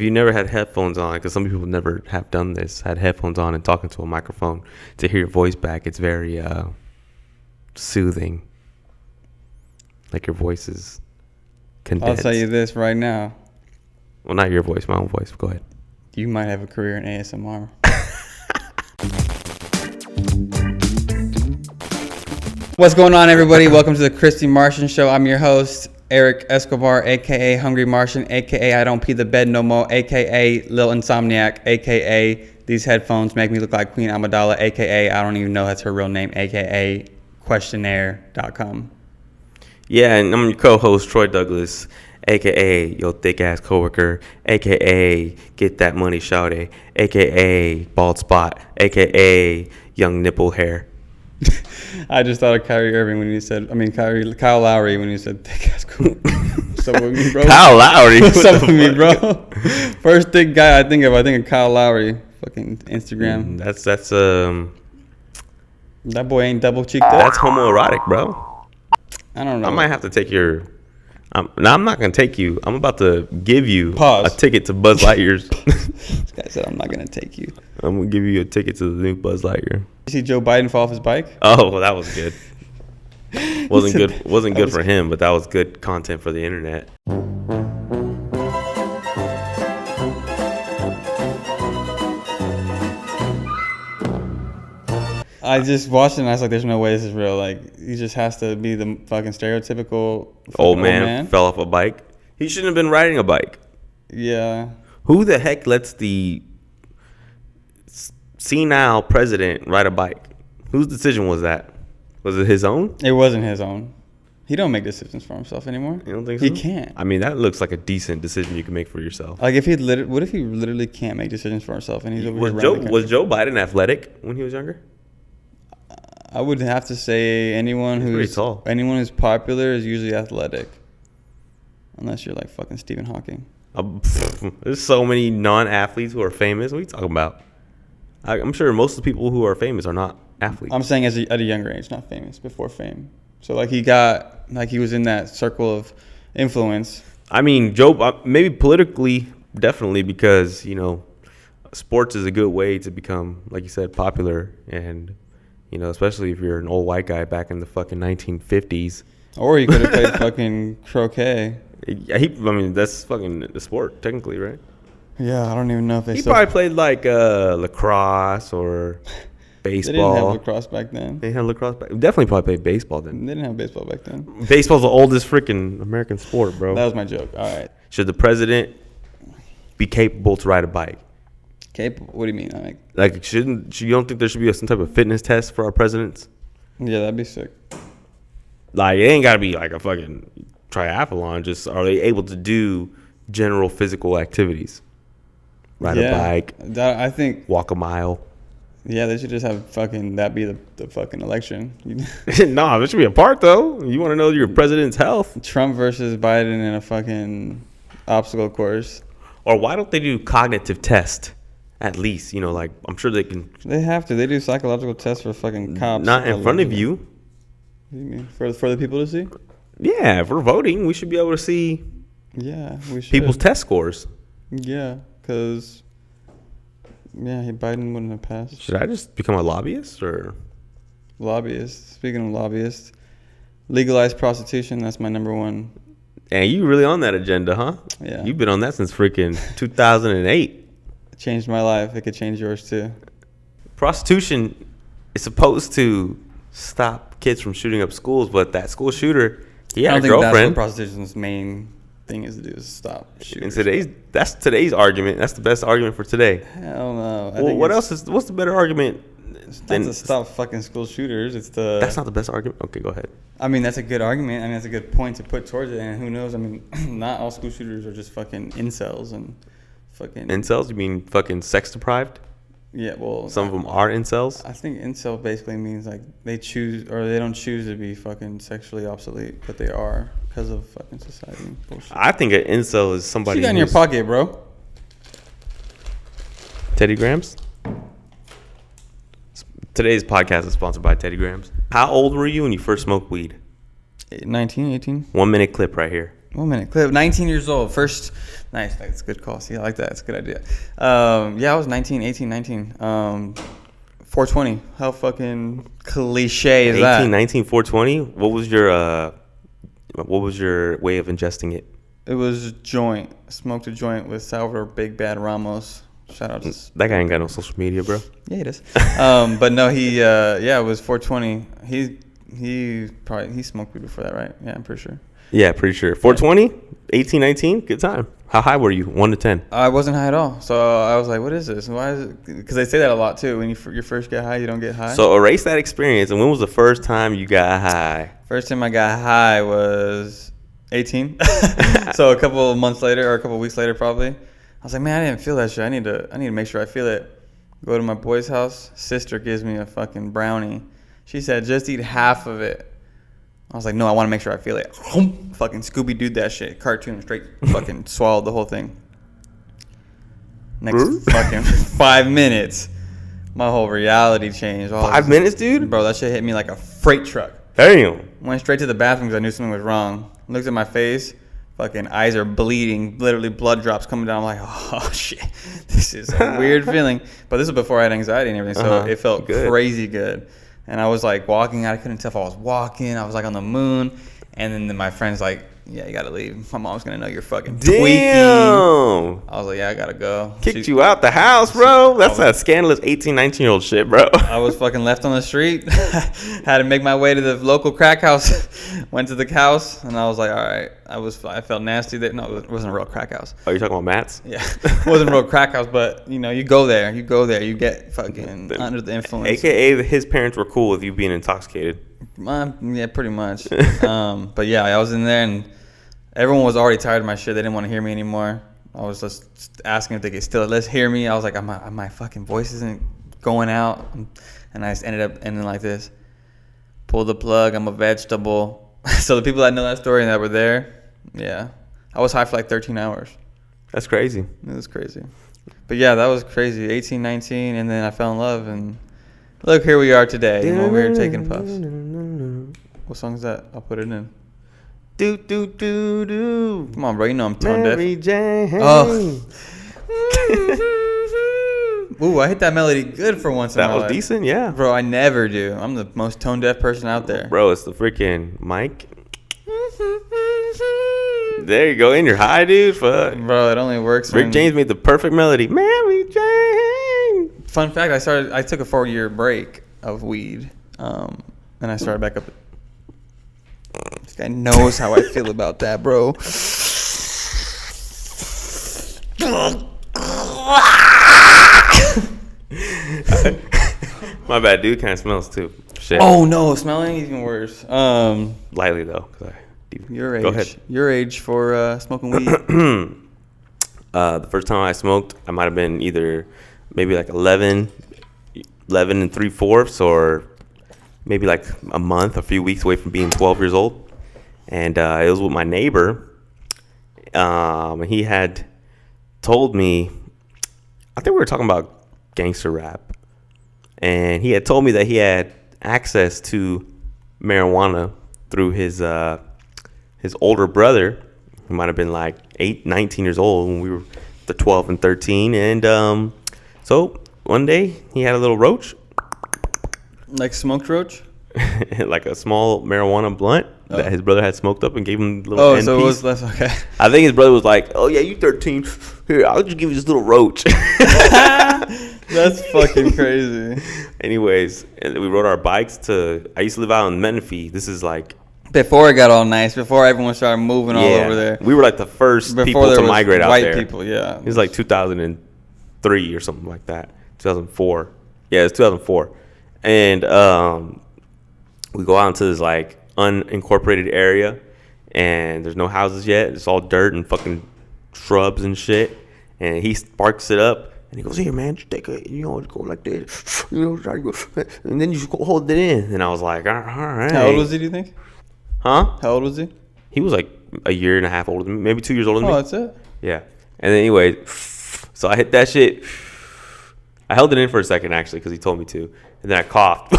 if you never had headphones on, because some people never have done this, had headphones on and talking to a microphone to hear your voice back, it's very soothing. Like your voice is condensed. I'll tell you this right now. Well, not your voice, my own voice. Go ahead. You might have a career in ASMR. What's going on, everybody? Welcome to the Krispy Martian Show. I'm your host, Eric Escobar, a.k.a. Hungry Martian, a.k.a. I don't pee the bed no more, a.k.a. Lil Insomniac, a.k.a. These headphones make me look like Queen Amidala, a.k.a. I don't even know that's her real name, a.k.a. questionnaire.com. Yeah, and I'm your co-host, Troy Douglas, a.k.a. your thick-ass coworker, a.k.a. get that money shawty, a.k.a. bald spot, a.k.a. young nipple hair. I just thought of Kyle Lowry when you said thick ass cool. What's up with me, bro? Kyle Lowry. What's up with me, bro? First thick guy I think of Kyle Lowry. Fucking Instagram. That's that boy ain't double cheeked up. That's homoerotic, bro. I don't know. I might have to take your. I'm not gonna take you. I'm about to give you a ticket to Buzz Lightyear's. This guy said I'm not gonna take you. I'm gonna give you a ticket to the new Buzz Lightyear. You see Joe Biden fall off his bike? Oh, well, that was good. Wasn't good for him, but that was good content for the internet. I just watched it and I was like, there's no way this is real. Like, he just has to be the fucking stereotypical old man fell off a bike. He shouldn't have been riding a bike. Yeah. Who the heck lets the senile president ride a bike? Whose decision was that? Was it his own? It wasn't his own. He don't make decisions for himself anymore. You don't think so? He can't. I mean, that looks like a decent decision you can make for yourself. Like, what if he literally can't make decisions for himself and he's over was Joe Biden athletic when he was younger? I would have to say anyone who's popular is usually athletic, unless you're like fucking Stephen Hawking. There's so many non-athletes who are famous. What are you talking about? I'm sure most of the people who are famous are not athletes. I'm saying at a younger age, not famous, before fame. So he was in that circle of influence. I mean, Joe, maybe politically, definitely, because, sports is a good way to become, like you said, popular. And, especially if you're an old white guy back in the fucking 1950s. Or he could have played fucking croquet. That's fucking the sport, technically, right? Yeah, I don't even know if he probably played like lacrosse or baseball. They didn't have lacrosse back then. They had lacrosse back. Definitely probably played baseball then. They didn't have baseball back then. Baseball's the oldest freaking American sport, bro. That was my joke. All right. Should the president be capable to ride a bike? Capable? What do you mean? You don't think there should be some type of fitness test for our presidents? Yeah, that'd be sick. Like, it ain't got to be like a fucking triathlon. Just, are they able to do general physical activities? Ride a bike. I think. Walk a mile. Yeah, they should just have that be the fucking election. Nah, there should be a part, though. You want to know your president's health. Trump versus Biden in a fucking obstacle course. Or why don't they do cognitive test? At least, I'm sure they can. They have to. They do psychological tests for fucking cops. Not in front of you. What do you mean? For the people to see? Yeah, if we're voting, we should be able to see. Yeah, we should. People's test scores. Yeah, because. Yeah, Biden wouldn't have passed. Should I just become a lobbyist or? Lobbyist. Speaking of lobbyists, legalize prostitution. That's my number one. And you really on that agenda, huh? Yeah. You've been on that since freaking 2008. It changed my life. It could change yours too. Prostitution is supposed to stop kids from shooting up schools, but that school shooter, he had a girlfriend. That's what prostitution's main thing is to do, is stop shooting. That's today's argument. That's the best argument for today. Hell no. What's the better argument? It's not to stop fucking school shooters. That's not the best argument. Okay, go ahead. I mean, that's a good argument. I mean, that's a good point to put towards it. And who knows? I mean, not all school shooters are just fucking incels and fucking. Incels? You mean fucking sex deprived? Yeah, well. Some of them are incels? I think incel basically means like they don't choose to be fucking sexually obsolete, but they are because of fucking society bullshit. I think an incel is somebody. What you got in your pocket, bro? Teddy Grahams? Today's podcast is sponsored by Teddy Grahams. How old were you when you first smoked weed? 19, 18. 1 minute clip right here. 1 minute clip. 19 years old. First. Nice. That's a good call. See, I like that. That's a good idea. Yeah, I was 19, 18, 19. 420. How fucking cliche is 18, that? 19, 420. What was your way of ingesting it? It was a joint. I smoked a joint with Salvador Big Bad Ramos. Shout out to That guy ain't got no social media, bro. Yeah, he does. But no, it was 420. He smoked weed before that, right? Yeah, I'm pretty sure. Yeah, pretty sure. 420, 18, 19, good time. How high were you? 1 to 10? I wasn't high at all. So I was like, what is this? Why is it? Because they say that a lot too. When you first get high, you don't get high. So erase that experience. And when was the first time you got high? First time I got high was 18. So a couple of months later, or a couple of weeks later, probably. I was like, man, I didn't feel that shit. I need to make sure I feel it. Go to my boy's house. Sister gives me a fucking brownie. She said, just eat half of it. I was like, no, I want to make sure I feel it. Fucking Scooby-Doo that shit. Cartoon straight fucking swallowed the whole thing. Next fucking 5 minutes, my whole reality changed. 5 minutes, dude? Bro, that shit hit me like a freight truck. Damn. Went straight to the bathroom because I knew something was wrong. Looked at my face. Fucking eyes are bleeding. Literally blood drops coming down. I'm like, oh, shit. This is a weird feeling. But this was before I had anxiety and everything, so it felt crazy good. And I was like walking. I couldn't tell if I was walking. I was like on the moon. And then my friend's like, yeah, you got to leave. My mom's going to know you're fucking tweaking. I was like, yeah, I got to go. Kicked you out the house, bro? That's that scandalous 18, 19-year-old shit, bro. I was fucking left on the street. Had to make my way to the local crack house. Went to the house, and I was like, all right. I felt nasty. No, it wasn't a real crack house. Oh, you're talking about Matt's? Yeah. It wasn't a real crack house, but, you know, you go there. You get fucking under the influence. AKA his parents were cool with you being intoxicated. Yeah, pretty much. But, yeah, I was in there, and everyone was already tired of my shit. They didn't want to hear me anymore. I was just asking if they could still let's hear me. I was like, my fucking voice isn't going out. And I just ended up ending like this. Pull the plug. I'm a vegetable. So the people that know that story and that were there, yeah. I was high for like 13 hours. That's crazy. It was crazy. But yeah, that was crazy. 18, 19, and then I fell in love. And look, here we are today. We're here taking puffs. What song is that? I'll put it in. Do, do, do, do. Come on, bro. You know I'm tone deaf. Mary Jane. Oh. Ooh, I hit that melody good for once in my life. That was decent, yeah. Bro, I never do. I'm the most tone deaf person out there. Bro, it's the freaking mic. There you go. And you're high, dude. Fuck. Bro, it only works Rick James made the perfect melody. Mary Jane. Fun fact, I took a 4-year break of weed. And I started back up. This guy knows how I feel about that, bro. My bad, dude. Kind of smells too. Shit. Oh no, smelling even worse. Lightly though. Your age. Go ahead. Your age for smoking weed. The first time I smoked, I might have been either maybe like 11 and 3/4, or maybe like a few weeks away from being 12 years old. And it was with my neighbor. And he had told me, I think we were talking about gangster rap. And he had told me that he had access to marijuana through his older brother, who might have been like 19 years old when we were the 12 and 13. And so one day he had a little roach. Like smoked roach? Like a small marijuana blunt that his brother had smoked up and gave him a little end so piece. It was less, okay. I think his brother was like, oh yeah, you 13. Here, I'll just give you this little roach. That's fucking crazy. Anyways, and we rode our bikes I used to live out in Menifee. This is like before it got all nice, before everyone started moving all over there. We were like the first people to migrate out there. White people, yeah. It was like 2003 or something like that. 2004. Yeah, it's 2004. And we go out into this like unincorporated area, and there's no houses yet. It's all dirt and fucking shrubs and shit. And he sparks it up, and he goes, "Here, man, just take it. Just go like this, and then you just hold it in." And I was like, "All right." How old was he? Do you think? Huh? How old was he? He was like a year and a half older than me, maybe 2 years older than me. Oh, that's it. Yeah. And then anyway, so I hit that shit. I held it in for a second actually because he told me to, and then I coughed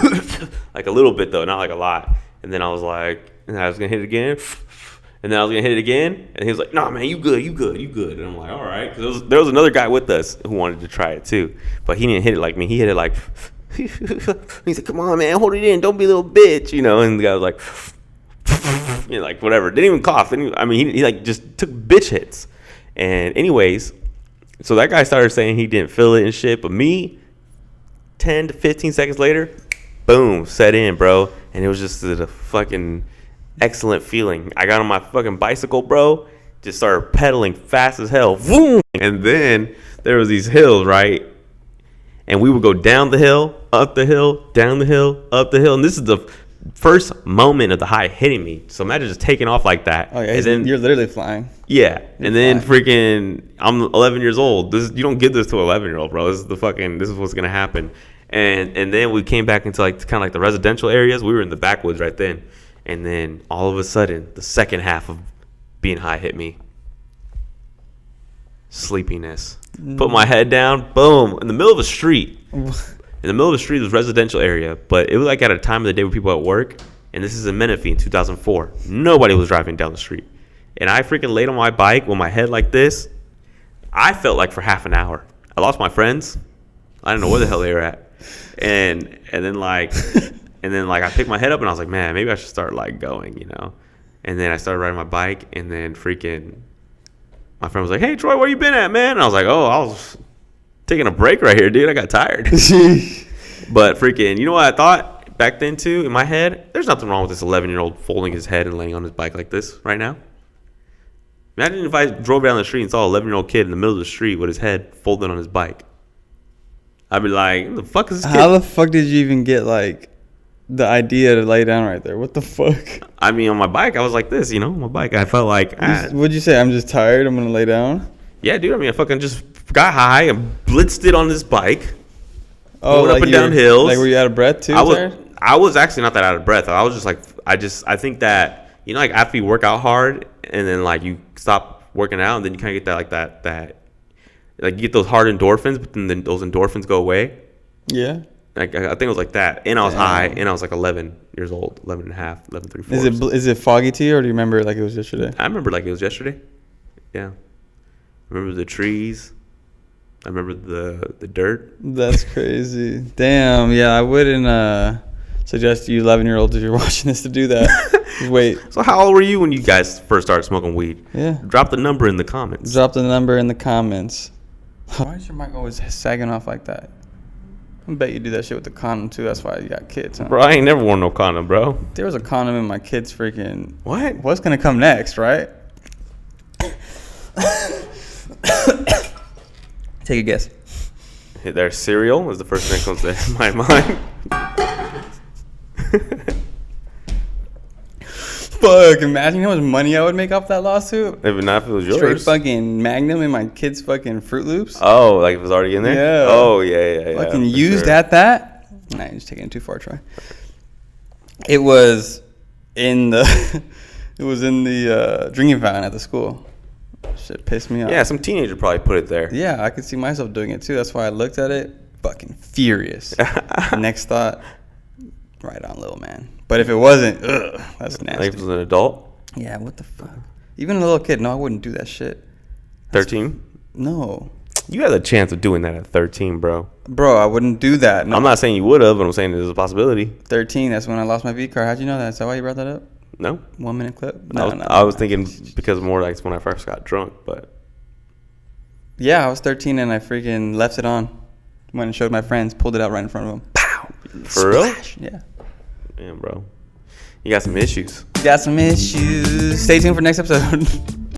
like a little bit though, not like a lot. And then I was like, and I was gonna hit it again, And then I was gonna hit it again, and he was like, "Nah, man, you good. And I'm like, "All right," because there was another guy with us who wanted to try it too, but he didn't hit it like me. He hit it like, he's like, "Come on, man, hold it in. Don't be a little bitch," And the guy was like, like whatever. Didn't even cough. He like just took bitch hits. And anyways, so that guy started saying he didn't feel it and shit, but me, 10 to 15 seconds later, boom, set in, bro, and it was just a fucking excellent feeling. I got on my fucking bicycle, bro, just started pedaling fast as hell. Vroom! And then there was these hills, right? And we would go down the hill, up the hill, down the hill, up the hill. And this is the first moment of the high hitting me. So imagine just taking off like that. Oh, yeah, and then, you're literally flying. Yeah. You're and then flying. freaking, I'm 11 years old. You don't give this to an 11-year-old, bro. This is what's going to happen. And then we came back into like kind of like the residential areas. We were in the backwoods right then. And then all of a sudden, the second half of being high hit me. Sleepiness. Put my head down. Boom. In the middle of a street. In the middle of the street was residential area. But it was like at a time of the day where people were at work. And this is in Menifee in 2004. Nobody was driving down the street. And I freaking laid on my bike with my head like this. I felt like for half an hour. I lost my friends. I didn't know where the hell they were at. And then I picked my head up and I was like, man, maybe I should start like going, And then I started riding my bike, and then freaking my friend was like, hey Troy, where you been at, man? And I was like, oh, I was taking a break right here, dude. I got tired. But freaking, you know what I thought back then too in my head? There's nothing wrong with this 11-year-old folding his head and laying on his bike like this right now. Imagine if I drove down the street and saw an 11-year-old kid in the middle of the street with his head folded on his bike. I'd be like, what the fuck is this kid? How the fuck did you even get like the idea to lay down right there? What the fuck? I mean, on my bike, I was like this, on my bike. I felt like... What'd you say? I'm just tired. I'm going to lay down? Yeah, dude. I fucking just got high and blitzed it on this bike. Oh, going like up and down hills. Like, were you out of breath too? I was actually not that out of breath. I was just like... I think that, like after you work out hard and then like you stop working out and then you kind of get that... Like you get those hard endorphins, but then those endorphins go away. Yeah. Like I think it was like that. And I was high, and I was like 11 years old, 11 and a half, 11, 3/4. Is it foggy to you, or do you remember it like it was yesterday? I remember like it was yesterday. Yeah. I remember the trees. I remember the dirt. That's crazy. Damn. Yeah, I wouldn't suggest you 11-year-olds if you're watching this to do that. Just wait. So how old were you when you guys first started smoking weed? Yeah. Drop the number in the comments. Drop the number in the comments. Why is your mic always sagging off like that? I bet you do that shit with the condom too. That's why you got kids, huh? Bro, I ain't never worn no condom, bro. There was a condom in my kid's freaking... What? What's going to come next, right? Take a guess. Their cereal is the first thing that comes to my mind. Fuck, imagine how much money I would make off that lawsuit. If not, if it was yours. Straight fucking Magnum in my kid's fucking Fruit Loops. Oh, like it was already in there? Yeah. Oh, yeah. Fucking used at that. Nah, you're just taking it too far, Troy. It was in the drinking fountain at the school. Shit pissed me off. Yeah, some teenager probably put it there. Yeah, I could see myself doing it too. That's why I looked at it, fucking furious. Next thought, right on, little man. But if it wasn't, that's nasty. Like if it was an adult? Yeah, what the fuck? Even a little kid, no, I wouldn't do that shit. 13? No. You had a chance of doing that at 13, bro. Bro, I wouldn't do that. No. I'm not saying you would have, but I'm saying there's a possibility. 13, that's when I lost my V car. How'd you know that? Is that why you brought that up? No. 1 minute clip? I was thinking because more like when I first got drunk, but... Yeah, I was 13 and I freaking left it on. Went and showed my friends, pulled it out right in front of them. Pow! For Splash. real? Yeah. Damn, bro. You got some issues. Got some issues. Stay tuned for next episode.